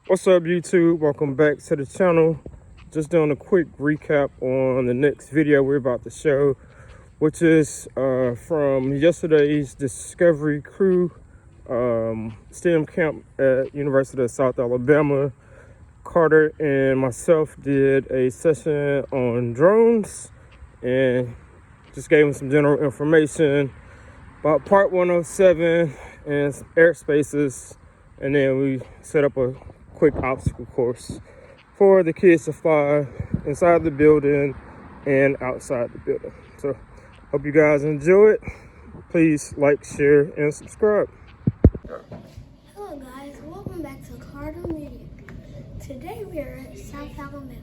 What's up, YouTube? Welcome back to the channel. Just doing a quick recap on the next video we're about to show, which is from yesterday's Discovery Crew STEM camp at University of South Alabama. Carter and myself did a session on drones and just gave them some general information about Part 107 and airspaces, and then we set up a quick obstacle course for the kids to fly inside the building and outside the building. So hope you guys enjoy it. Please like, share, and subscribe. Hello guys, welcome back to Carter Media. Today we are at South Alabama.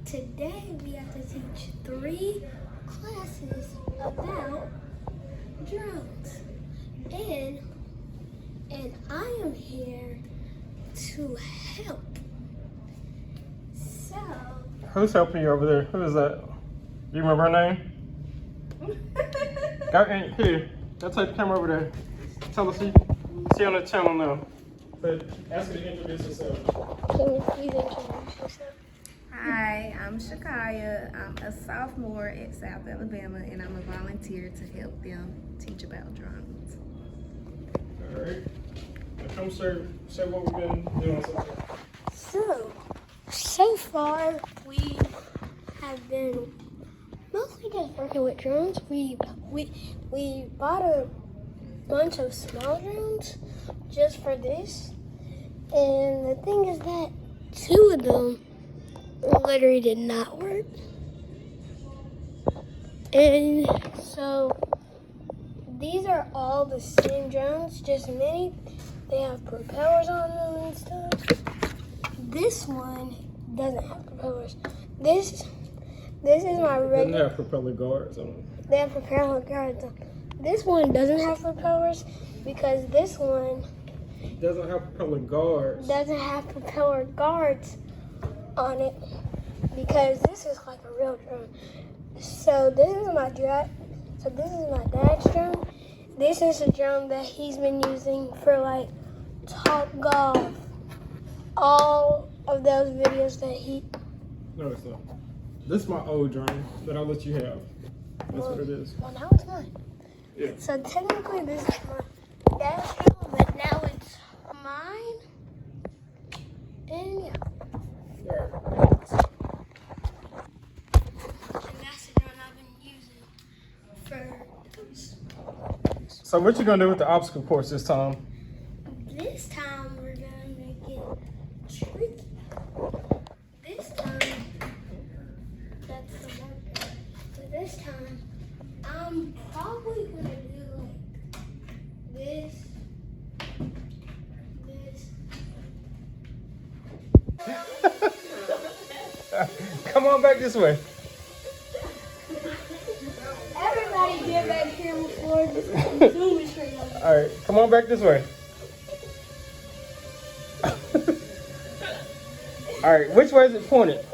Today we have to teach 3 classes about drones. And I am here to help. So, Who's helping you over there? Who is that? Do you remember her name? Here, go take the camera over there. Tell us she on the channel now. But ask her to introduce herself. can you please introduce yourself? Hi, I'm Shakaya. I'm a sophomore at South Alabama, and I'm a volunteer to help them teach about drones. All right. Now come say what we've been doing so far. So far we have been mostly just working with drones. We bought a bunch of small drones just for this, and the thing is that 2 of them literally did not work. And so these are all the same drones, just mini. They have propellers on them and stuff. This one doesn't have propellers. This is my Doesn't regular. have propeller guards on it. They have propeller guards on. This one doesn't have propellers because this one Doesn't have propeller guards. doesn't have propeller guards on it because this is like a real drone. So this is my dad's drone. This is a drone that he's been using for like Top Golf. All of those videos that he. No, it's not. This is my old drone that I'll let you have. That's what it is. Well, now it's mine. Yeah. So technically this is my dad's drone, but now it's mine. And yeah. And that's the drone I've been using for those. So what you gonna do with the obstacle course this time? This time we're gonna make it tricky. This time, that's the one. But this time, I'm probably gonna do like this. Come on back this way. Everybody get back here before this zoom is straight up. All right, come on back this way. All right, which way is it pointed?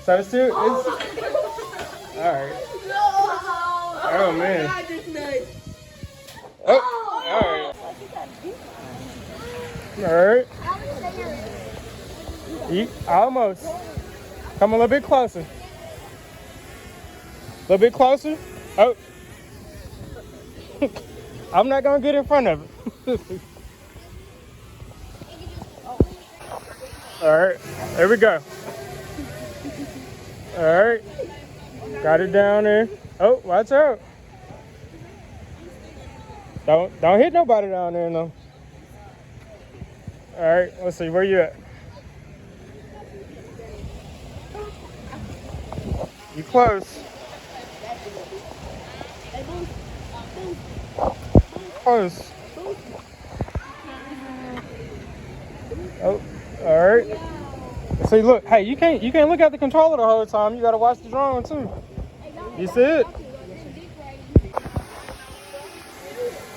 So it's still. All right. Oh man. Oh, all right. All right. Almost. Come a little bit closer. A little bit closer. Oh. I'm not gonna get in front of it. All right, there we go. All right, got it down there. Oh, watch out. Don't hit nobody down there, no. All right, let's see, where you at? You close. Close. Oh, all right. See, look, hey, you can't look at the controller the whole time. You gotta watch the drone too. You see it?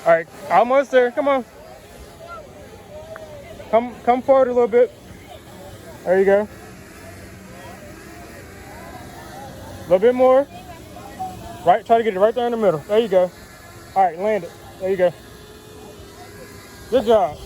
All right, almost there. Come on. Come forward a little bit. There you go. A little bit more. Right, try to get it right there in the middle. There you go. All right, land it. There you go. Good job.